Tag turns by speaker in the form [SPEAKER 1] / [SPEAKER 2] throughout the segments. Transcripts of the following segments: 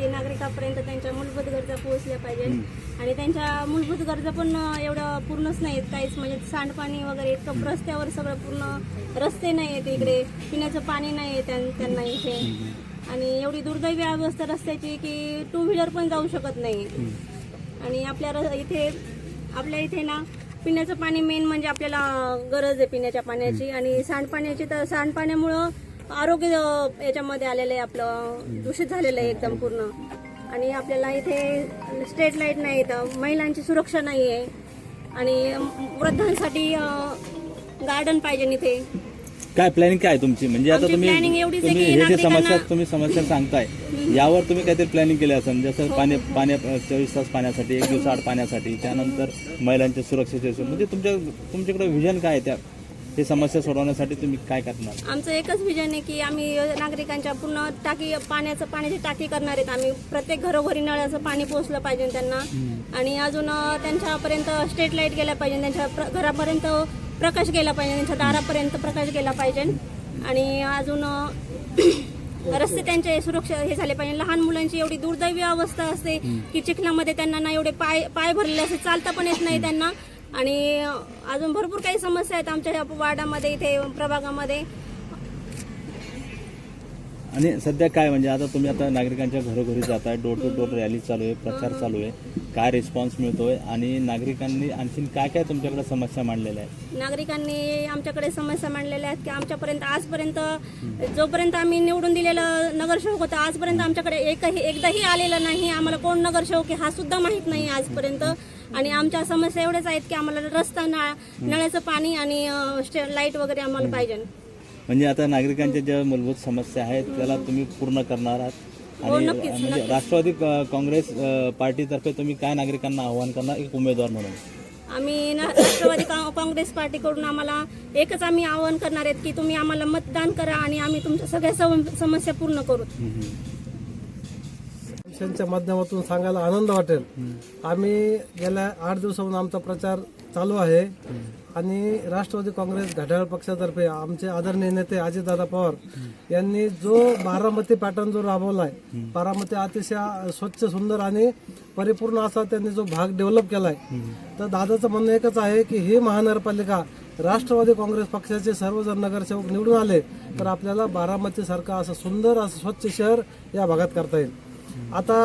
[SPEAKER 1] नागरिकांपर्यंत त्यांच्या मूलभूत गरजा पोहोचल्या पाहिजे आणि त्यांच्या मूलभूत गरजा पण एवढं पूर्णच नाहीत काहीच, म्हणजे सांडपाणी वगैरे इतकं रस्त्यावर सगळं पूर्ण रस्ते नाही आहेत, इकडे पिण्याचं पाणी नाही आहे त्यांना इथे, आणि एवढी दुर्दैवी अवस्था रस्त्याची की टू व्हीलर पण जाऊ शकत नाही. आणि आपल्या इथे ना पिण्याचं पाणी मेन म्हणजे आपल्याला गरज आहे पिण्याच्या पाण्याची, आणि सांडपाण्याची तर सांडपाण्यामुळं आरोग्य याच्यामध्ये आलेलं आहे, आपलं दूषित झालेलं आहे एकदम पूर्ण. आणि आपल्याला इथे स्ट्रीट लाईट नाही, तर महिलांची सुरक्षा नाही आहे, आणि वृद्धांसाठी गार्डन पाहिजे इथे.
[SPEAKER 2] काय प्लॅनिंग काय तुमची, म्हणजे आता तुम्ही समस्या सांगताय यावर तुम्ही काहीतरी प्लॅनिंग केली असेल, जसं पाण्या 24 तास पाण्यासाठी, 1 दिवस आड पाण्यासाठी, त्यानंतर महिलांच्या सुरक्षेचे, म्हणजे तुमच्याकडे विजन काय त्या हे समस्या सोडवण्यासाठी तुम्ही काय करणार?
[SPEAKER 1] आमचं एकच विजन आहे की आम्ही नागरिकांच्या पूर्ण पाण्याची टाकी करणार आहेत. आम्ही प्रत्येक घरोघरी नळाचं पाणी पोहोचलं पाहिजे त्यांना, आणि अजून त्यांच्यापर्यंत स्ट्रीट लाईट गेल्या पाहिजे, त्यांच्या घरापर्यंत प्रकाश गेला पाहिजे, त्यांच्या दारापर्यंत प्रकाश गेला पाहिजे, आणि अजून रस्ते त्यांचे सुरक्षा हे झाले पाहिजे. लहान मुलांची एवढी दुर्दैवी अवस्था असते की चिखलामध्ये त्यांना ना एवढे पाय भरलेले असते, चालता पण येत नाही त्यांना, आणि अजून भरपूर काही समस्या आहेत आमच्या वार्डामध्ये, इथे प्रभागामध्ये.
[SPEAKER 2] आणि सध्या काय म्हणजे आता तुम्ही आता नागरिकांच्या घरोघरी जाताय, डोर टू डोर रॅली चालू आहे, प्रचार चालू आहे, काय रिस्पॉन्स मिळतोय, आणि नागरिकांनी आणखीन काय काय तुमच्याकडे समस्या मांडलेल्या आहेत?
[SPEAKER 1] नागरिकांनी आमच्याकडे समस्या मांडलेल्या आहेत की आमच्यापर्यंत आजपर्यंत जोपर्यंत आम्ही निवडून दिलेलं नगरसेवक होता आजपर्यंत आमच्याकडे एकदाही आलेलं नाही. आम्हाला कोण नगरसेवक हा सुद्धा माहीत नाही आजपर्यंत. आणि आमच्या समस्या एवढ्याच आहेत की आम्हाला रस्ता, नळाचं पाणी आणि लाईट वगैरे आम्हाला पाहिजे.
[SPEAKER 2] म्हणजे आता नागरिकांच्या ज्या मूलभूत समस्या आहेत त्याला तुम्ही पूर्ण करणार आहात, आणि म्हणजे राष्ट्रवादी काँग्रेस पार्टीतर्फे तुम्ही काय नागरिकांना आवाहन करणार एक उमेदवार म्हणून?
[SPEAKER 1] आम्ही राष्ट्रवादी काँग्रेस पार्टीकडून आम्हाला एकच आम्ही आवाहन करणार आहेत की तुम्ही आम्हाला मतदान करा आणि आम्ही तुमच्या सगळ्या समस्या पूर्ण करू.
[SPEAKER 3] च्या माध्यमातून सांगायला आनंद वाटेल, आम्ही गेल्या 8 दिवसाहून आमचा प्रचार चालू आहे, आणि राष्ट्रवादी काँग्रेस घड्याळ पक्षातर्फे आमचे आदरणीय नेते अजितदादा पवार यांनी जो बारामती पॅटर्न जो राबवलाय, बारामती अतिशय स्वच्छ, सुंदर आणि परिपूर्ण असा त्यांनी जो भाग डेव्हलप केलाय, तर दादाचं म्हणणं एकच आहे की ही महानगरपालिका राष्ट्रवादी काँग्रेस पक्षाचे सर्वजण नगरसेवक निवडून आले तर आपल्याला बारामती सारखं असं सुंदर असं स्वच्छ शहर या भागात करता येईल. आता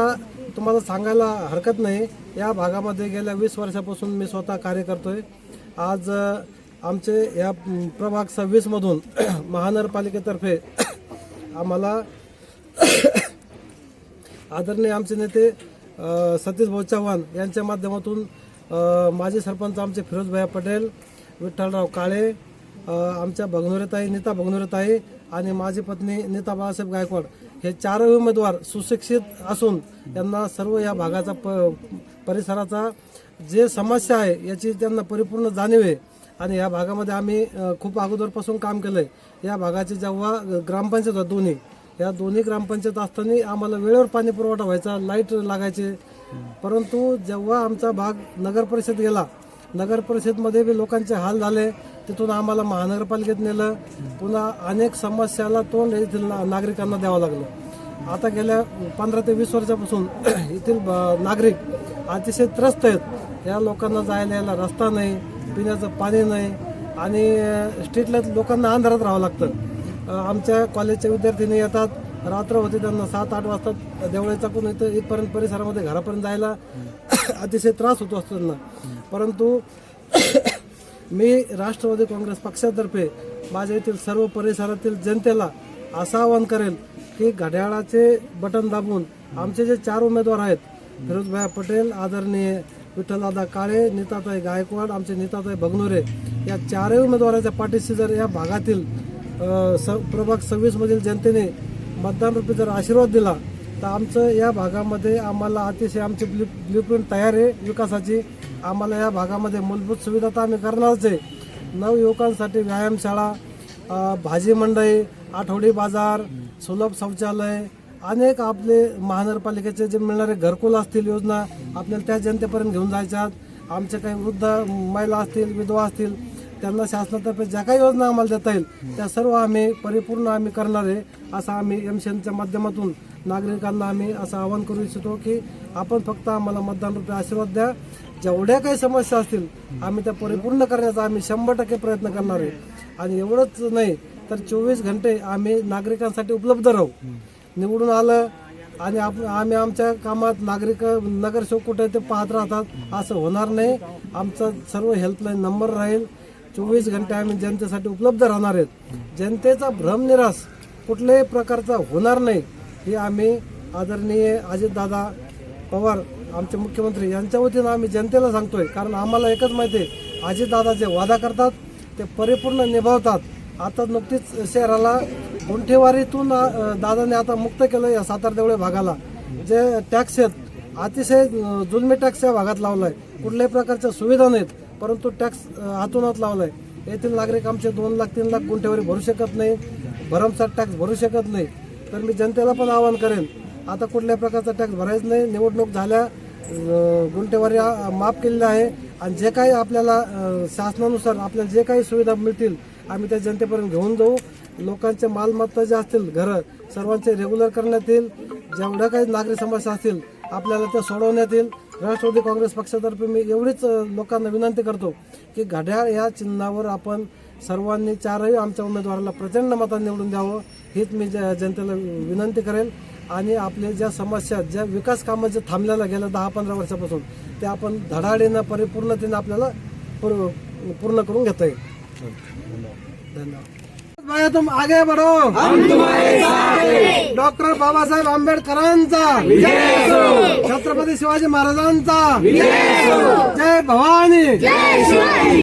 [SPEAKER 3] तुम्हाला सांगायला हरकत नाही, या भागामध्ये गेल्या 20 वर्षापासून मी स्वतः कार्य करतोय. आज आमचे या प्रभाग 26 मधून महानगरपालिकेतर्फे आम्हाला आदरणीय आमचे नेते सतीश भाऊ चव्हाण यांच्या माध्यमातून माजी सरपंच आमचे फिरोजभाई पटेल, विठ्ठलराव काळे, आमच्या भगनोरेताई नीता भगनोरेताई आणि माझी पत्नी नीता बाळासाहेब गायकवाड हे 4 उमेदवार सुशिक्षित असून त्यांना सर्व या भागाचा परिसराचा जे समस्या आहे याची त्यांना परिपूर्ण जाणीव आहे. आणि या भागामध्ये आम्ही खूप अगोदरपासून काम केलंय. या भागाचे जेव्हा ग्रामपंचायत होता या दोन्ही ग्रामपंचायत असताना आम्हाला वेळेवर पाणी पुरवठा व्हायचा, लाईट लागायचे, परंतु जेव्हा आमचा भाग नगर परिषद गेला, नगर परिषदमध्ये बी लोकांचे हाल झाले, तिथून आम्हाला महानगरपालिकेत नेलं, पुन्हा अनेक समस्याला तोंड येथील नागरिकांना द्यावं लागलं. आता गेल्या 15 ते 20 वर्षापासून येथील नागरिक अतिशय त्रस्त आहेत. या लोकांना जायला यायला रस्ता नाही, पिण्याचं पाणी नाही, आणि स्ट्रीटला लोकांना अंधारात राहावं लागतं. आमच्या कॉलेजचे विद्यार्थी येतात, रात्र होते त्यांना 7-8 वाजता देवळाचा कोण इथं इथपर्यंत परिसरामध्ये घरापर्यंत जायला अतिशय त्रास होतो असतो त्यांना. परंतु मी राष्ट्रवादी काँग्रेस पक्षातर्फे माझ्या येथील सर्व परिसरातील जनतेला असं आवाहन करेल की घड्याळाचे बटन दाबून आमचे जे 4 उमेदवार आहेत, फिरोजभाई पटेल, आदरणीय विठ्ठलदादा काळे, नीताताई गायकवाड, आमचे नीताताई बगनोरे, या 4 उमेदवाराच्या पाठीशी जर या भागातील प्रभाग 26 मधील जनतेने मतदान रूपी जर आशीर्वाद दिला तर आमचं या भागामध्ये आम्हाला अतिशय आमची ब्ल्यूप्रिंट तयार आहे विकासाची. आम्हाला या भागामध्ये मूलभूत सुविधा तर आम्ही करणारच आहे. नवयुवकांसाठी व्यायामशाळा, भाजी मंडई, आठवडी बाजार, सुलभ शौचालय, अनेक आपले महानगरपालिकेचे जे मिळणारे घरकुल असतील योजना आपल्याला त्या जनतेपर्यंत घेऊन जायच्या. आमचे काही वृद्ध महिला असतील, विधवा असतील, त्यांना शासनातर्फे ज्या काही योजना आम्हाला देता येईल त्या सर्व आम्ही परिपूर्ण आम्ही करणार आहे. असं आम्ही एमशनच्या माध्यमातून नागरिकांना आम्ही असं आवाहन करू इच्छितो की आपण फक्त आम्हाला मतदान रूपी आशीर्वाद द्या. जेवढ्या काही समस्या असतील आम्ही त्या परिपूर्ण करण्याचा आम्ही 100% प्रयत्न करणार आहे. आणि एवढंच नाही तर 24 घंटे आम्ही नागरिकांसाठी उपलब्ध राहू. निवडून आलं आणि आम्ही आमच्या कामात नगरसेवक कुठे ते पाहत राहतात असं होणार नाही. आमचा सर्व हेल्पलाईन नंबर राहील. 24 घंटे आम्ही जनतेसाठी उपलब्ध राहणार आहेत. जनतेचा भ्रमनिरास कुठल्याही प्रकारचा होणार नाही हे आम्ही आदरणीय अजितदादा पवार आमचे मुख्यमंत्री यांच्या वतीनं आम्ही जनतेला सांगतोय. कारण आम्हाला एकच माहिती आहे, अजितदादा जे वादा करतात ते परिपूर्ण निभावतात. आता नुकतीच शहराला गुंठेवारीतून दादाने आता मुक्त केलं या सातारा देवळे भागाला. जे टॅक्स आहेत अतिशय जुलमी टॅक्स या भागात लावलाय. कुठल्याही प्रकारच्या सुविधा नाहीत परंतु टॅक्स हातूनच लावलाय. येथील नागरिक आमचे 2 लाख 3 लाख गुंठेवारी भरू शकत नाही, भरमसाठ टॅक्स भरू शकत नाही. तर मी जनतेला पण आवाहन करेन आता कुठल्याही प्रकारचा टॅक्स भरायचा नाही. निवडणूक झाल्या, गुंठेवारी माफ केलेली आहे आणि जे काही आपल्याला शासनानुसार आपल्याला जे काही सुविधा मिळतील आम्ही त्या जनतेपर्यंत घेऊन जाऊ. लोकांचे मालमत्ता जे असतील घरं सर्वांचे रेग्युलर करण्यात येईल. जेवढ्या काही नागरिक समस्या असतील आपल्याला त्या सोडवण्यात येईल. राष्ट्रवादी काँग्रेस पक्षातर्फे मी एवढीच लोकांना विनंती करतो की घड्याळ या चिन्हावर आपण सर्वांनी 4ही आमच्या उमेदवाराला प्रचंड मतांनी निवडून द्यावं हीच मी जनतेला विनंती करेल. आणि आपले ज्या समस्या, ज्या विकास कामं जे थांबलेल्या गेल्या 10-15 वर्षापासून ते आपण धडाडीनं परिपूर्णतेने आपल्याला पूर्ण करून घेता येईल. धन्यवाद. भाई तुम आगे बढ़ो, हम तुम्हारे साथ हैं. डॉक्टर बाबासाहेब आंबेडकरांचा विजय असो. छत्रपती शिवाजी महाराजांचा विजय असो. जय भवानी.